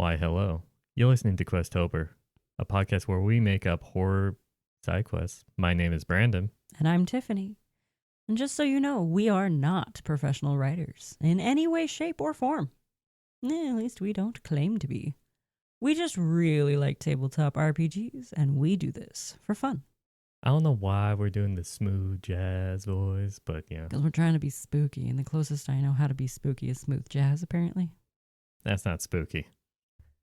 Why, hello. You're listening to Questober, a podcast where we make up horror side quests. My name is Brandon. And I'm Tiffany. And just so you know, we are not professional writers in any way, shape, or form. At least we don't claim to be. We just really like tabletop RPGs, and we do this for fun. I don't know why we're doing the smooth jazz voice, but yeah. Because we're trying to be spooky, and the closest I know how to be spooky is smooth jazz, apparently. That's not spooky.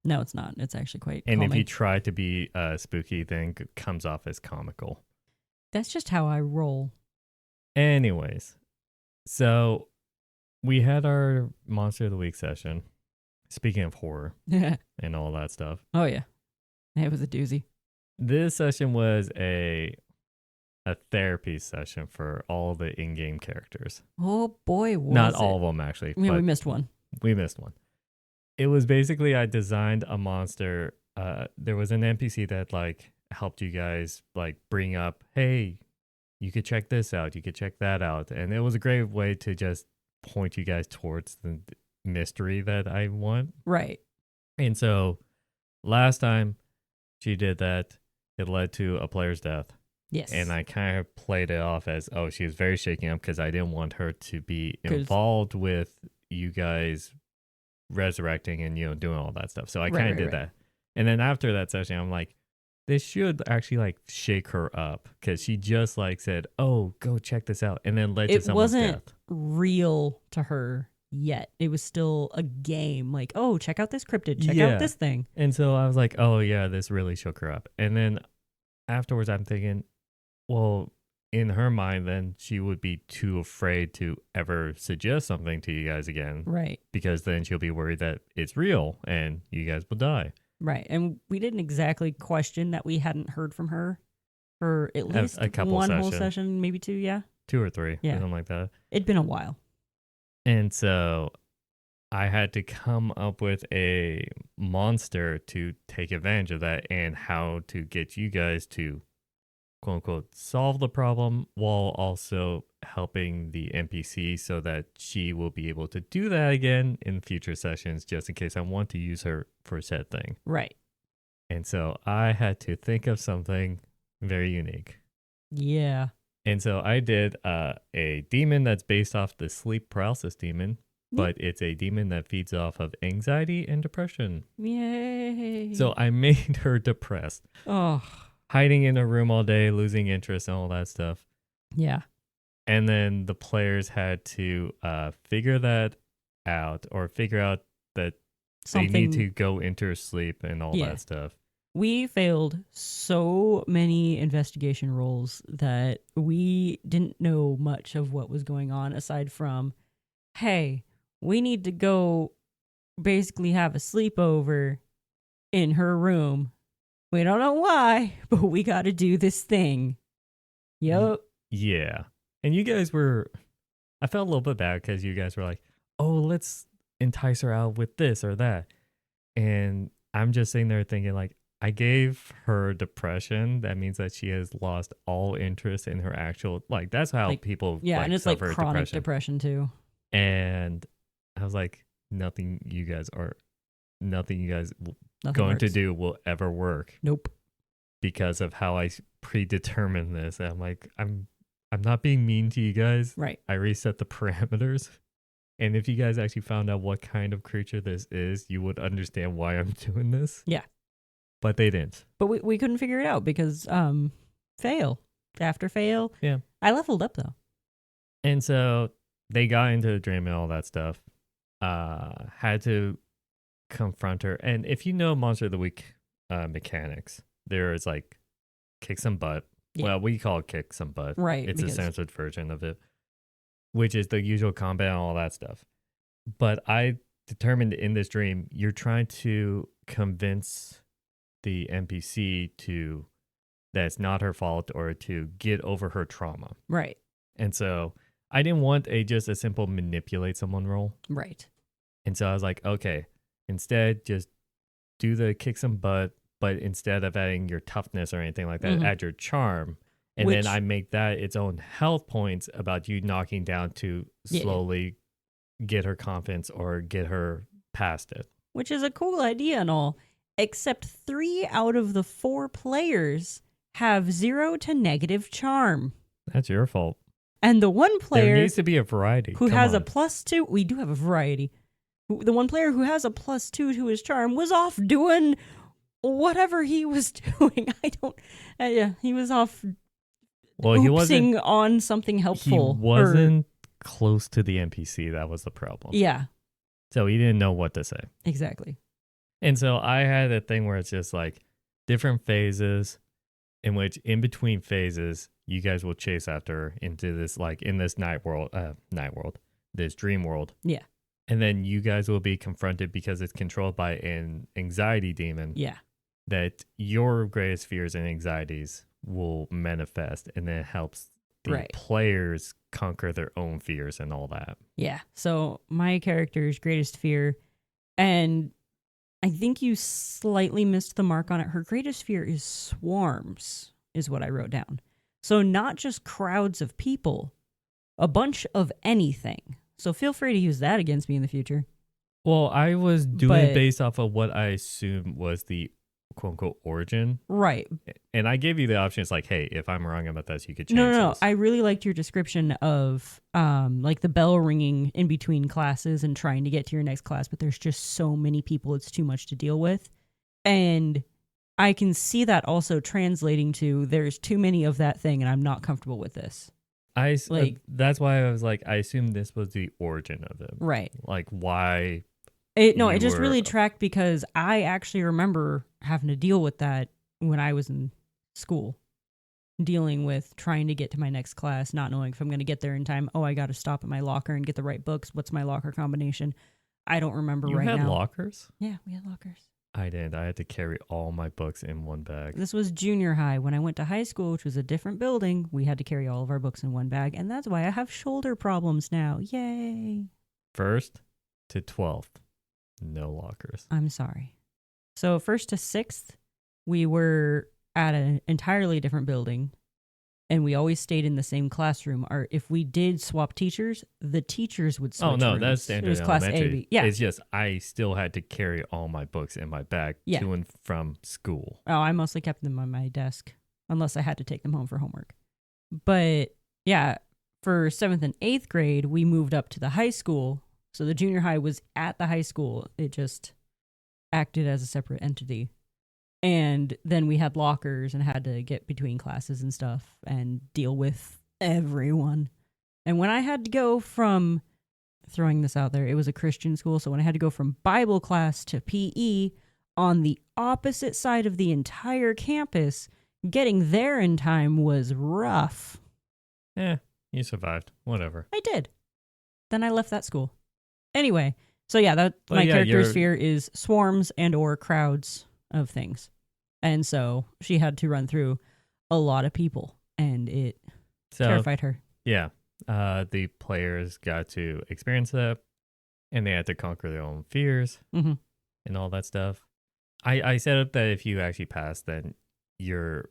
No, it's not. It's actually quite And calming. if you try to be spooky, then it comes off as comical. That's just how I roll. Anyways, so we had our Monster of the Week session. Speaking of horror and all that stuff. Oh, yeah. It was a doozy. This session was a therapy session for all the in-game characters. Oh, boy, was Not it. all of them, actually. Yeah, but we missed one. We missed one. It was basically I designed a monster. There was an NPC that like helped you guys like bring up, hey, you could check this out, you could check that out. And it was a great way to just point you guys towards the mystery that I want. Right. And so last time she did that, it led to a player's death. Yes. And I kind of played it off as, oh, she was very shaken up because I didn't want her to be 'Cause- involved with you guys resurrecting and, doing all that stuff. So I kind of did that. And then after that session, I'm like, this should actually like shake her up because she just like said, oh, go check this out. And then led to It someone's wasn't death. real to her yet. It was still a game. Like, oh, check out this cryptid. Check Yeah. out this thing. And so I was like, oh, yeah, this really shook her up. And then afterwards, I'm thinking, well, in her mind, then she would be too afraid to ever suggest something to you guys again. Right. Because then she'll be worried that it's real and you guys will die. Right. And we didn't exactly question that we hadn't heard from her for at least a couple one whole sessions. session, maybe two. Yeah. 2 or 3, Yeah. something like that. It'd been a while. And so I had to come up with a monster to take advantage of that and how to get you guys to, quote unquote, solve the problem while also helping the NPC so that she will be able to do that again in future sessions just in case I want to use her for said thing. Right. And so I had to think of something very unique. Yeah. And so I did a demon that's based off the sleep paralysis demon, but it's a demon that feeds off of anxiety and depression. Yay. So I made her depressed, oh, hiding in a room all day, losing interest and all that stuff. yeah. And then the players had to figure that out or figure out that they need to go into sleep and all that stuff. We failed so many investigation rolls that we didn't know much of what was going on aside from, hey, we need to go basically have a sleepover in her room. We don't know why, but we got to do this thing. Yep. Yeah. And you guys I felt a little bit bad because you guys were like, oh, let's entice her out with this or that. And I'm just sitting there thinking like, I gave her depression. That means that she has lost all interest in her actual, like, that's how people and it's like suffer chronic depression too. And I was like, nothing you guys Nothing going to works. do will ever work. Nope. Because of how I predetermined this. And I'm like, I'm not being mean to you guys. Right. I reset the parameters. And if you guys actually found out what kind of creature this is, you would understand why I'm doing this. Yeah. But they didn't. But we couldn't figure it out because fail after fail. Yeah. I leveled up though. And so they got into the dream and all that stuff. Had to confront her. And if you know Monster of the Week mechanics, there is like kick some butt. Yeah. Well, we call it kick some butt. Right. It's a censored version of it, which is the usual combat and all that stuff. But I determined in this dream, you're trying to convince the NPC that it's not her fault or to get over her trauma. Right. And so I didn't want just a simple manipulate someone roll. Right. And so I was like, okay, instead just do the kick some butt, but instead of adding your toughness or anything like that, add your charm. And then I make that its own health points about you knocking down to slowly get her confidence or get her past it. which is a cool idea and all, except 3 out of the 4 players have 0 to negative charm. That's your fault. And the one There player needs to be a variety. who Come has a on. +2, we do have a variety. The one player who has a +2 to his charm was off doing whatever he was doing. Yeah, he was off Well, he wasn't oopsing on something helpful. He wasn't close to the NPC. That was the problem. Yeah, So he didn't know what to say. exactly. And so I had a thing where it's just like different phases in which in between phases, you guys will chase after into this, like in this night world, this dream world. Yeah. And then you guys will be confronted because it's controlled by an anxiety demon. Yeah. That your greatest fears and anxieties will manifest, and then it helps the players conquer their own fears and all that. Yeah. So my character's greatest fear, and I think you slightly missed the mark on it. Her greatest fear is swarms, is what I wrote down. So not just crowds of people, a bunch of anything. So feel free to use that against me in the future. Well, I was doing it based off of what I assumed was the quote unquote origin. Right. And I gave you the option. It's like, hey, if I'm wrong about this, you could change No. this. I really liked your description of like the bell ringing in between classes and trying to get to your next class, but there's just so many people, it's too much to deal with. And I can see that also translating to there's too many of that thing and I'm not comfortable with this. That's why I was like, I assumed this was the origin of it. Right. Like why? It just really tracked because I actually remember having to deal with that when I was in school, dealing with trying to get to my next class, not knowing if I'm going to get there in time. Oh, I got to stop at my locker and get the right books. What's my locker combination? I don't remember right now. You had lockers? Yeah, we had lockers. I didn't. I had to carry all my books in one bag. This was junior high. When I went to high school, which was a different building, we had to carry all of our books in one bag, and that's why I have shoulder problems now. Yay. 1st to 12th, no lockers. I'm sorry. So 1st to 6th, we were at an entirely different building, and we always stayed in the same classroom. Or if we did swap teachers, the teachers would switch rooms. That's standard. It was class A, B. Yeah. It's just I still had to carry all my books in my bag to and from school. Oh, I mostly kept them on my desk, unless I had to take them home for homework. But yeah, for 7th and 8th grade, we moved up to the high school. So the junior high was at the high school. It just acted as a separate entity. And then we had lockers and had to get between classes and stuff and deal with everyone. And when I had to go from, throwing this out there, it was a Christian school. So when I had to go from Bible class to PE on the opposite side of the entire campus, getting there in time was rough. Yeah, you survived. Whatever. I did. Then I left that school. Anyway, so yeah, my character's fear is swarms and or crowds of things. And so she had to run through a lot of people, and it terrified her. Yeah, the players got to experience that, and they had to conquer their own fears and all that stuff. I set up that if you actually pass, then your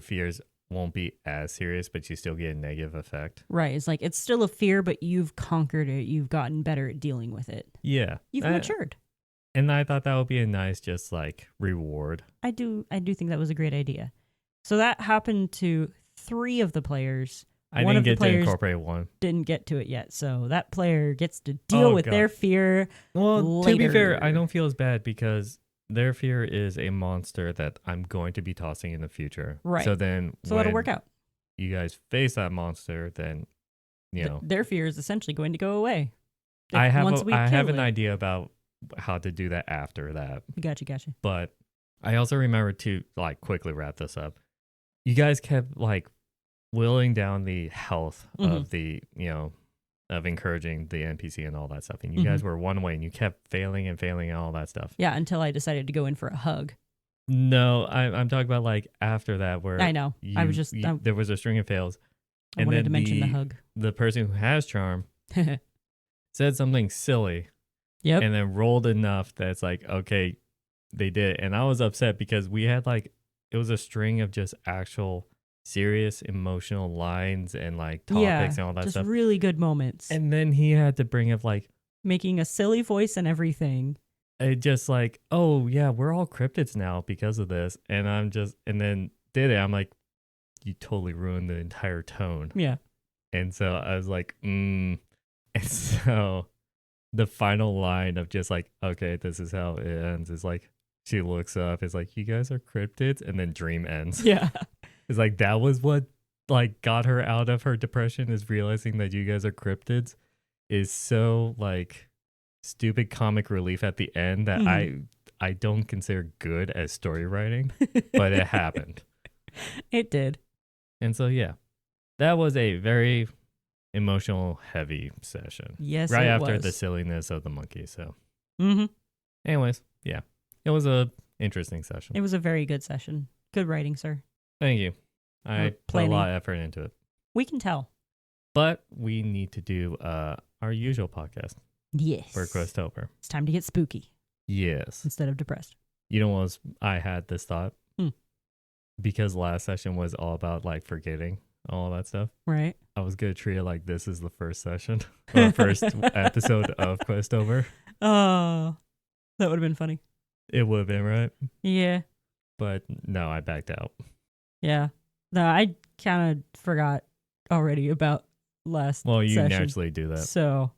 fears won't be as serious, but you still get a negative effect. Right. It's like, it's still a fear, but you've conquered it. You've gotten better at dealing with it. Yeah. You've matured. And I thought that would be a nice, just like reward. I do think that was a great idea. So that happened to 3 of the players. I didn't get to incorporate one. Didn't get to it yet. So that player gets to deal with their fear. Well, later. To be fair, I don't feel as bad because their fear is a monster that I'm going to be tossing in the future. Right. So that'll work out. You guys face that monster, then their fear is essentially going to go away. I have an idea about how to do that after that. Gotcha. But I also remember to like quickly wrap this up. You guys kept like willing down the health of the, of encouraging the NPC and all that stuff. And you guys were one way and you kept failing and all that stuff. Yeah, until I decided to go in for a hug. No, I'm talking about like after that where I know. There was a string of fails. I wanted to mention the hug. The person who has charm said something silly. Yep. And then rolled enough that it's like, okay, they did. And I was upset because we had like, it was a string of just actual serious emotional lines and like topics and all that just stuff. Really good moments. And then he had to bring up like making a silly voice and everything. it just like, oh yeah, we're all cryptids now because of this. And then did it. I'm like, you totally ruined the entire tone. Yeah. And so I was like, And so the final line of just like, okay, this is how it ends is like, she looks up, it's like, you guys are cryptids, and then dream ends. Yeah. It's like, that was what like got her out of her depression, is realizing that you guys are cryptids, is so like stupid comic relief at the end that I don't consider good as story writing, but it happened. It did. And so yeah, that was a very emotional heavy session. Yes, right it after was. the silliness of the monkey. So Mm-hmm. anyways, yeah, it was a interesting session. It was a very good session. Good writing, sir. Thank you. I put a lot of effort into it. We can tell. But we need to do our usual podcast Yes. for Questober. It's time to get spooky Yes. instead of depressed. You know what was, I had this thought? Hmm. Because last session was all about like forgetting all that stuff. Right. I was going to treat it like this is the first session or first episode of Questober. Oh, that would have been funny. It would have been, right? Yeah. But no, I backed out. Yeah. No, I kind of forgot already about last Well, you session. naturally do that. So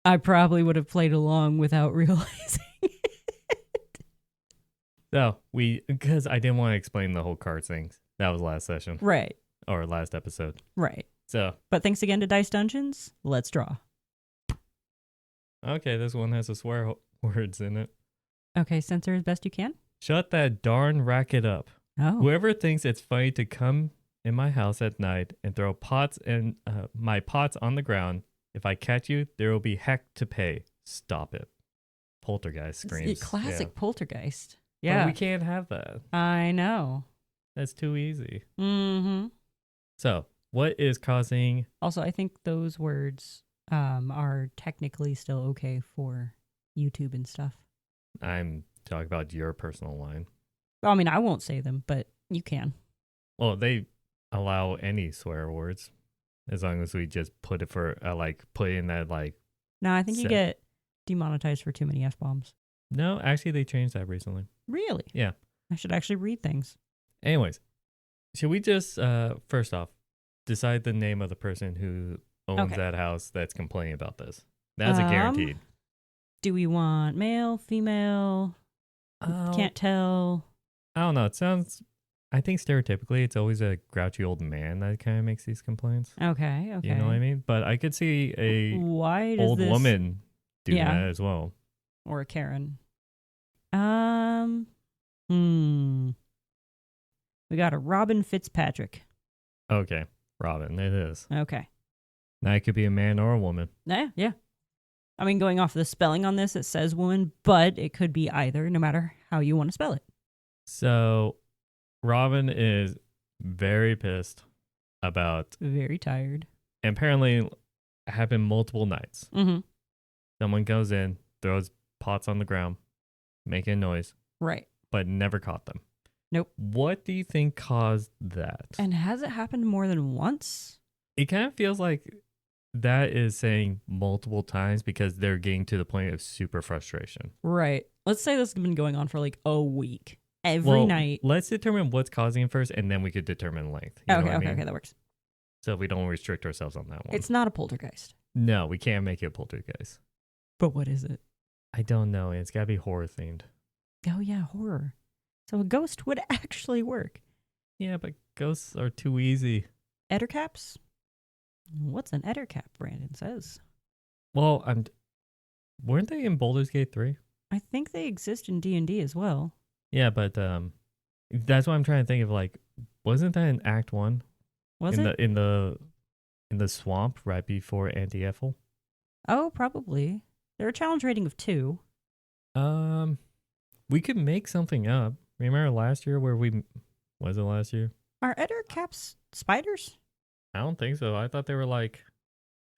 I probably would have played along without realizing it. So because I didn't want to explain the whole card things. That was last session. Right. Or last episode. Right. So. But thanks again to Dice Dungeons. Let's draw. Okay, this one has a swear words in it. Okay, censor as best you can. Shut that darn racket up. Oh. Whoever thinks it's funny to come in my house at night and throw pots and my pots on the ground, if I catch you, there will be heck to pay. Stop it. Poltergeist screams. Classic poltergeist. But Yeah. we can't have that. I know. That's too easy. Mm-hmm. So, what is causing... Also, I think those words are technically still okay for YouTube and stuff. I'm talking about your personal line. Well, I mean, I won't say them, but you can. Well, they allow any swear words as long as we just put it for, put in that, No, I think you get demonetized for too many F-bombs. No, actually, they changed that recently. Really? Yeah. I should actually read things. Anyways, should we just, first off, decide the name of the person who owns that house that's complaining about this? That's a guaranteed. Do we want male, female? Can't tell. I don't know. It sounds, I think stereotypically, it's always a grouchy old man that kind of makes these complaints. Okay. You know what I mean? But I could see a old woman do that as well. Or a Karen. We got a Robin Fitzpatrick. Okay. Robin, it is. Okay. Now it could be a man or a woman. Yeah. I mean, going off the spelling on this, it says woman, but it could be either, no matter how you want to spell it. So, Robin is very pissed about... Very tired. And apparently, happened multiple nights. Mm-hmm. Someone goes in, throws pots on the ground, making noise. Right. But never caught them. Nope. What do you think caused that? And has it happened more than once? It kind of feels like that is saying multiple times because they're getting to the point of super frustration. Right. Let's say this has been going on for like a week. Every night. Let's determine what's causing it first, and then we could determine length. You know what I mean? Okay, that works. So we don't restrict ourselves on that one. It's not a poltergeist. No, we can't make it a poltergeist. But what is it? I don't know. It's got to be horror themed. Oh, yeah, horror. So a ghost would actually work. Yeah, but ghosts are too easy. Ettercaps? What's an ettercap, Brandon says? Well, weren't they in Baldur's Gate 3? I think they exist in D&D as well. Yeah, but that's what I'm trying to think of. Like, wasn't that in Act 1? Was it? In the swamp right before Anti-Ethel? Oh, probably. They're a challenge rating of 2. We could make something up. Remember last year where was it last year? Are ettercaps spiders? I don't think so. I thought they were like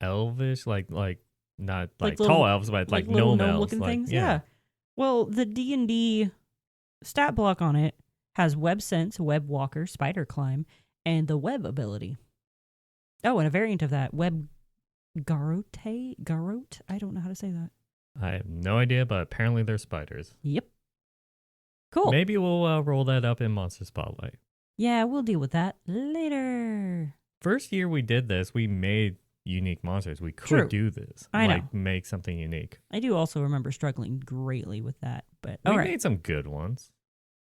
elvish, like not like little, tall elves, but like little gnome elves. looking like, things. Yeah. Well, the D&D stat block on it has web sense, web walker, spider climb, and the web ability. Oh, and a variant of that, web garrote? I don't know how to say that. I have no idea, but apparently they're spiders. Yep. Cool. Maybe we'll roll that up in Monster Spotlight. Yeah, we'll deal with that later. First year we did this, we made unique monsters. We could True. do this. I know. Make something unique. I do also remember struggling greatly with that, but We all right. made some good ones.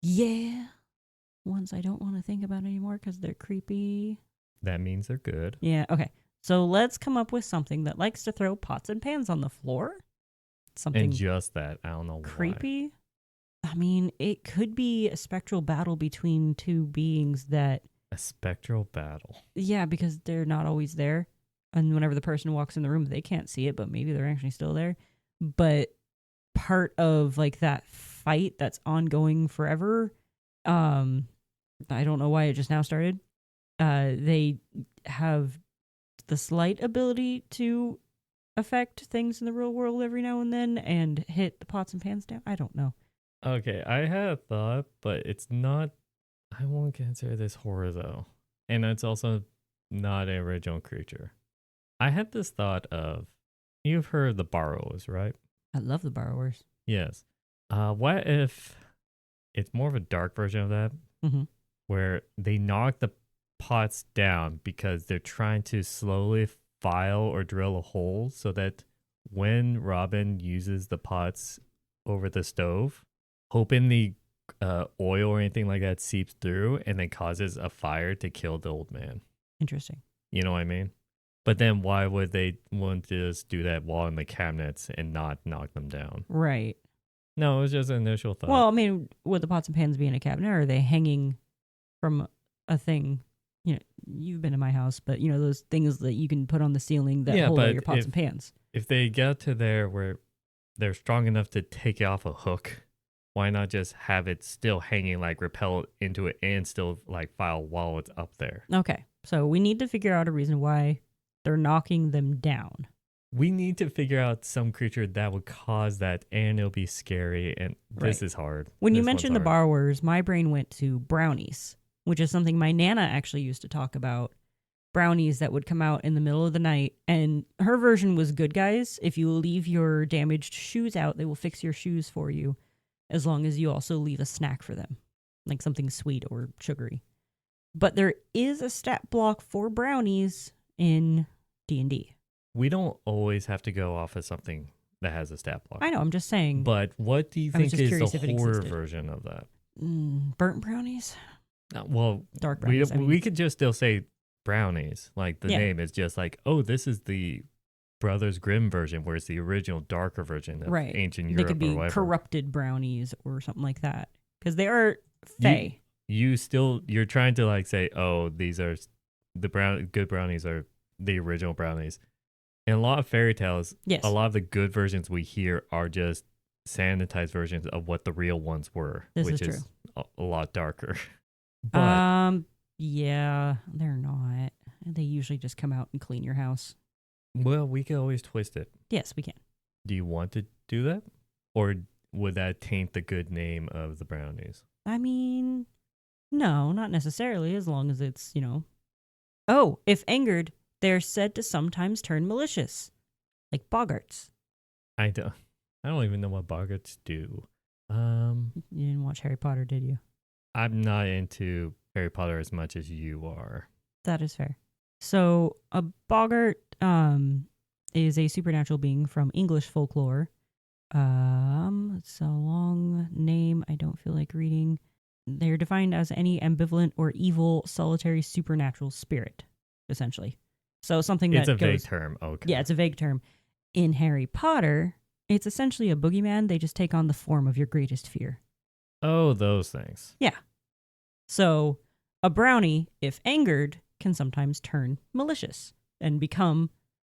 Yeah. Ones I don't want to think about anymore because they're creepy. That means they're good. Yeah, okay. So let's come up with something that likes to throw pots and pans on the floor. Something And just that, I don't know creepy. I mean, it could be a spectral battle between two beings that... A spectral battle. Yeah, because they're not always there. And whenever the person walks in the room, they can't see it, but maybe they're actually still there. But part of like that fight that's ongoing forever, I don't know why it just now started. They have the slight ability to affect things in the real world every now and then and hit the pots and pans down. I don't know. Okay, I had a thought, but it's not... I won't consider this horror, though. And it's also not an original creature. I had this thought of... You've heard of the Borrowers, right? I love the Borrowers. Yes. What if it's more of a dark version of that, Mm-hmm. where they knock the pots down because they're trying to slowly file or drill a hole so that when Robin uses the pots over the stove, hoping the oil or anything like that seeps through and then causes a fire to kill the old man. Interesting. You know what I mean? But then why would they want to just do that while in the cabinets and not knock them down? Right. No, it was just an initial thought. Well, I mean, would the pots and pans be in a cabinet, or are they hanging from a thing? You know, you've been to my house, but you know those things that you can put on the ceiling that hold all your pots and pans. If they get to there where they're strong enough to take it off a hook, why not just have it still hanging, like repel into it and still like file while it's up there? Okay, so we need to figure out a reason why they're knocking them down. We need to figure out some creature that would cause that, and it'll be scary, and this is hard. When you This mentioned the one's hard. borrowers, my brain went to brownies, which is something my Nana actually used to talk about. Brownies that would come out in the middle of the night, and her version was good guys. If you leave your damaged shoes out, they will fix your shoes for you, as long as you also leave a snack for them, like something sweet or sugary. But there is a stat block for brownies in D&D. We don't always have to go off of something that has a stat block. I know, I'm just saying. But what do you I was think just is curious if the it horror existed. version of that? Burnt brownies? Well, Dark brownies, I mean. we could just still say brownies. Like the Yeah. name is just like, oh, this is the Brothers Grimm version, where it's the original darker version of Right. ancient They Europe could be or whatever. corrupted brownies or something like that. Because they are fey. You're trying to like say, oh, these are good brownies are the original brownies. In a lot of fairy tales, Yes. a lot of the good versions we hear are just sanitized versions of what the real ones were, This which is is a lot darker. But Yeah, they're not. They usually just come out and clean your house. well, we can always twist it. Yes, we can. Do you want to do that? Or would that taint the good name of the brownies? I mean, no, not necessarily, as long as it's, Oh, if angered, they're said to sometimes turn malicious, like boggarts. I don't even know what boggarts do. You didn't watch Harry Potter, did you? I'm not into Harry Potter as much as you are. That is fair. So a boggart is a supernatural being from English folklore. It's a long name. I don't feel like reading. They're defined as any ambivalent or evil, solitary supernatural spirit, essentially. So something It's that a vague goes. term. Okay. Yeah, it's a vague term. In Harry Potter, it's essentially a boogeyman. They just take on the form of your greatest fear. Oh, those things. So a brownie, if angered, can sometimes turn malicious and become,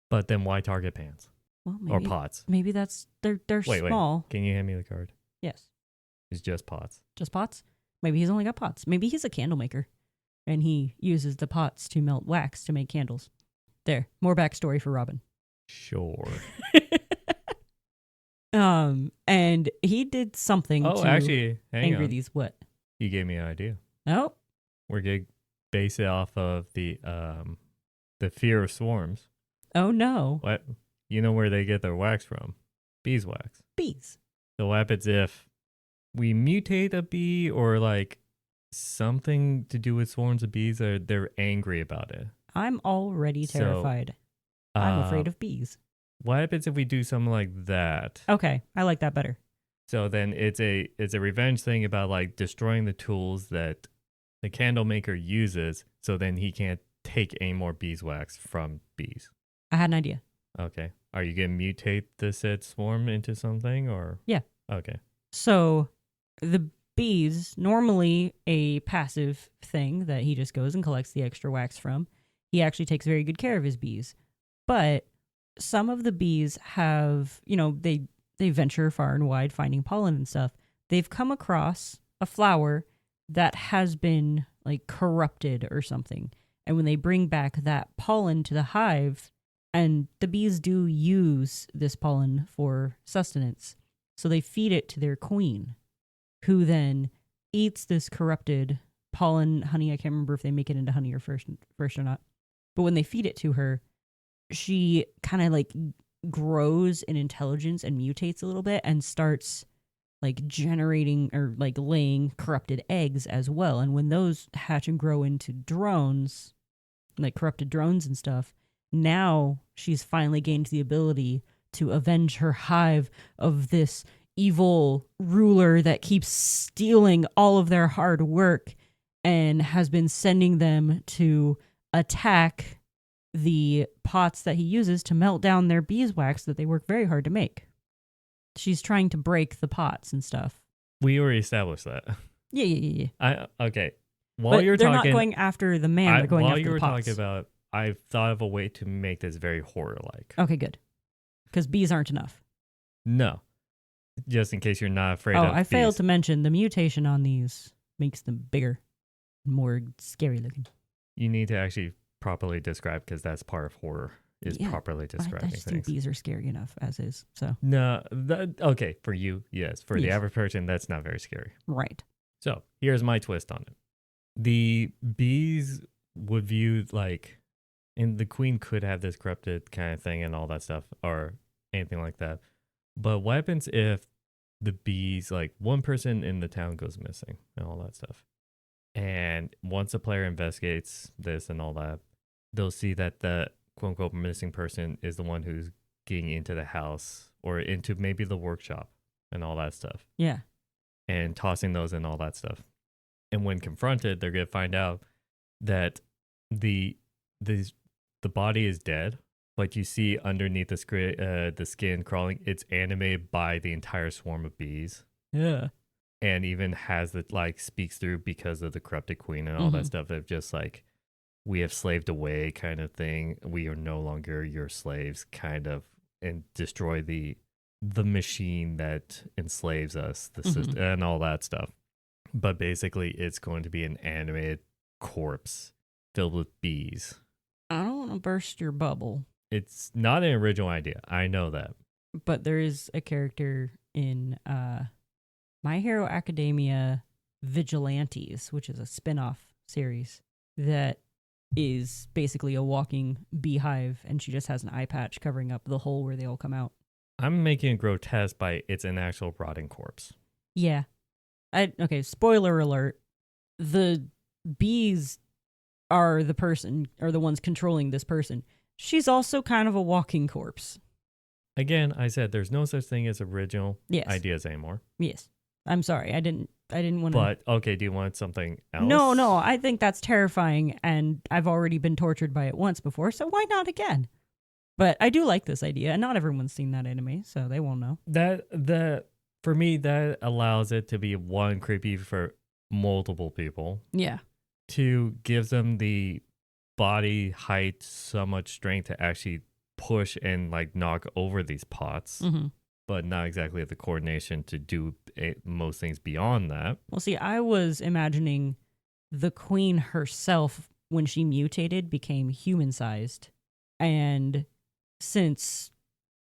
But then why target pants well, or maybe pots? maybe that's they're Wait. small. Can you hand me the card? Yes, It's just pots. just pots. Maybe he's only got pots. Maybe he's a candle maker, and he uses the pots to melt wax to make candles. There, more backstory for Robin. Sure. And he did something Oh, to actually, hang anger on. these what? You gave me an idea. Oh, We're going to base it off of the fear of swarms. oh no. What? You know where they get their wax from? Beeswax. Bees. So what happens if we mutate a bee or like something to do with swarms of bees? Or they're angry about it. I'm already So, terrified. I'm afraid of bees. What happens if we do something like that? Okay, I like that better. So then it's a revenge thing about like destroying the tools that the candle maker uses, so then he can't take any more beeswax from bees. I had an idea. Okay. Are you gonna mutate the said swarm into something or? Yeah. Okay. So the bees, normally a passive thing that he just goes and collects the extra wax from. He actually takes very good care of his bees. But some of the bees have, they venture far and wide finding pollen and stuff. They've come across a flower that has been like corrupted or something. And when they bring back that pollen to the hive, and the bees do use this pollen for sustenance, so they feed it to their queen, who then eats this corrupted pollen honey. I can't remember if they make it into honey or first or not. But when they feed it to her, she kind of like grows in intelligence and mutates a little bit and starts like generating or like laying corrupted eggs as well. And when those hatch and grow into drones, like corrupted drones and stuff, now she's finally gained the ability to avenge her hive of this evil ruler that keeps stealing all of their hard work and has been sending them to attack the pots that he uses to melt down their beeswax that they work very hard to make. She's trying to break the pots and stuff. We already established that. Yeah. Okay. While But you're they're talking, not going after the man, they're going while after you were the pots. talking about, I thought of a way to make this very horror-like. Okay, good. Because bees aren't enough. No. Just in case you're not afraid Oh, of I failed bees. to mention the mutation on these makes them bigger, more scary looking. You need to actually properly describe, because that's part of horror, is Yeah, properly I describing just think things. bees are scary enough as is. So No, okay, for you, yes. For the Yes. average person, that's not very scary. right. So here's my twist on it. The bees would view like, and the queen could have this corrupted kind of thing and all that stuff or anything like that. But what happens if the bees, like one person in the town goes missing and all that stuff? And once a player investigates this and all that, they'll see that the quote unquote missing person is the one who's getting into the house or into maybe the workshop and all that stuff Yeah. and tossing those and all that stuff. And when confronted, they're going to find out that the body is dead, but you see underneath the skin crawling, it's animated by the entire swarm of bees. Yeah. And even has the like speaks through because of the corrupted queen and all that stuff of just like, we have slaved away kind of thing. We are no longer your slaves kind of, and destroy the machine that enslaves us, the system and all that stuff. But basically it's going to be an animated corpse filled with bees. I don't want to burst your bubble, It's not an original idea. I know that. but there is a character in My Hero Academia Vigilantes, which is a spin-off series that is basically a walking beehive, and she just has an eye patch covering up the hole where they all come out. I'm making it grotesque by it's an actual rotting corpse. Yeah. Okay, spoiler alert. The bees are the person, or the ones controlling this person. She's also kind of a walking corpse. Again, I said there's no such thing as original Yes. ideas anymore. Yes. I'm sorry. I didn't want to. But okay, do you want something else? No, I think that's terrifying, and I've already been tortured by it once before, so why not again? But I do like this idea, and not everyone's seen that anime, so they won't know. For me, that allows it to be one, creepy for multiple people. Yeah. Two, gives them the body height, so much strength to actually push and like knock over these pots, but not exactly the coordination to do most things beyond that. Well, see, I was imagining the queen herself, when she mutated, became human-sized, and since,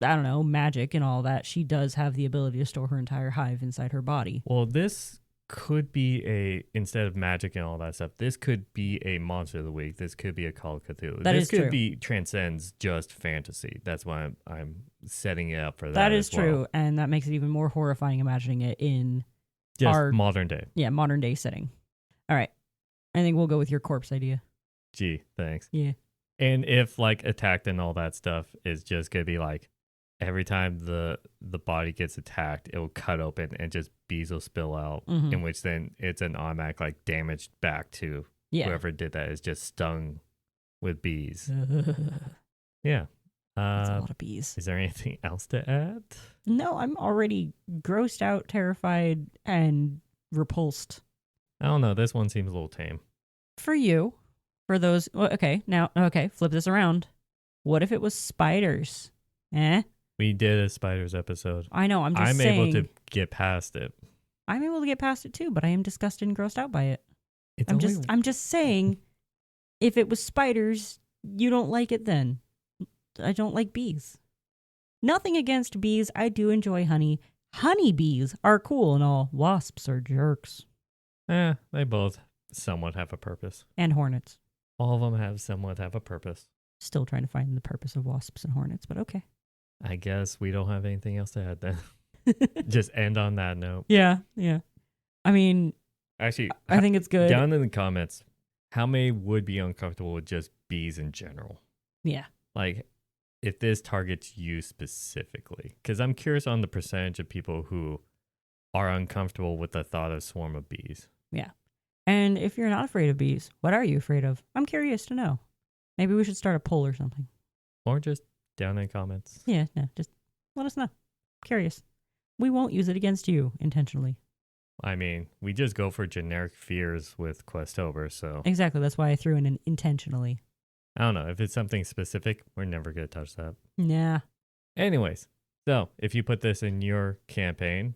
I don't know, magic and all that, she does have the ability to store her entire hive inside her body. Well, this could be instead of magic and all that stuff, this could be a monster of the week. This could be a Call of Cthulhu. That This is could true. be transcends just fantasy. That's why I'm setting it up for that. That is as well. true, and that makes it even more horrifying imagining it in Just our modern day. modern day setting. All right, I think we'll go with your corpse idea. Gee, thanks. Yeah. And if like attacked and all that stuff is just gonna be like every time the body gets attacked, it will cut open and just bees will spill out. Mhm. In which then it's an automatic like damage back to Yeah. whoever did that is just stung with bees. That's Yeah. a lot of bees. Is there anything else to add? No, I'm already grossed out, terrified, and repulsed. I don't know. This one seems a little tame. For you, for those. Okay, flip this around. What if it was spiders? We did a spiders episode. I know. I'm just saying. Able to get past it. I'm able to get past it too, but I am disgusted and grossed out by it. It's I'm just saying, if it was spiders, you don't like it then. I don't like bees. Nothing against bees. I do enjoy honey. Honeybees are cool and all. Wasps are jerks. They both somewhat have a purpose. And hornets. All of them have a purpose. Still trying to find the purpose of wasps and hornets, but okay. I guess we don't have anything else to add then. Just end on that note. Yeah. I mean, actually, I think it's good. Down in the comments, how many would be uncomfortable with just bees in general? Yeah. Like, if this targets you specifically, because I'm curious on the percentage of people who are uncomfortable with the thought of swarm of bees. Yeah. And if you're not afraid of bees, what are you afraid of? I'm curious to know. Maybe we should start a poll or something. Or just down in the comments. Yeah, no, just let us know. Curious. We won't use it against you intentionally. I mean, we just go for generic fears with Questober, so. Exactly. That's why I threw in an intentionally. I don't know. If it's something specific, we're never going to touch that. Nah. Anyways, so if you put this in your campaign,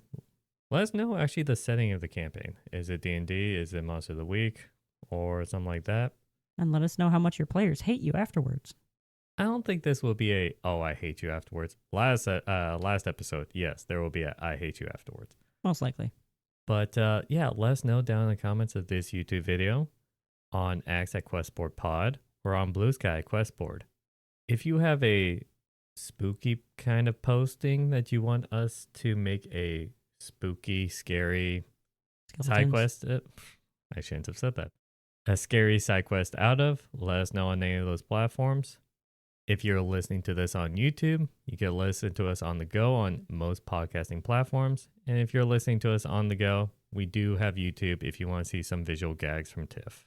let us know actually the setting of the campaign. Is it D&D? Is it Monster of the Week? Or something like that? And let us know how much your players hate you afterwards. I don't think this will be I hate you afterwards. Last episode, yes, there will be I hate you afterwards. Most likely. But yeah, let us know down in the comments of this YouTube video on X at Questboard Pod or on Blue Sky Questboard. If you have a spooky kind of posting that you want us to make a spooky, scary side quest, I shouldn't have said that. A scary side quest out of, let us know on any of those platforms. If you're listening to this on YouTube, you can listen to us on the go on most podcasting platforms. And if you're listening to us on the go, we do have YouTube if you want to see some visual gags from Tiff.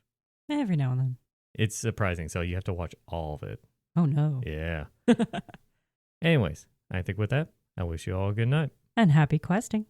Every now and then. It's surprising, so you have to watch all of it. Oh, no. Yeah. Anyways, I think with that, I wish you all a good night. And happy questing.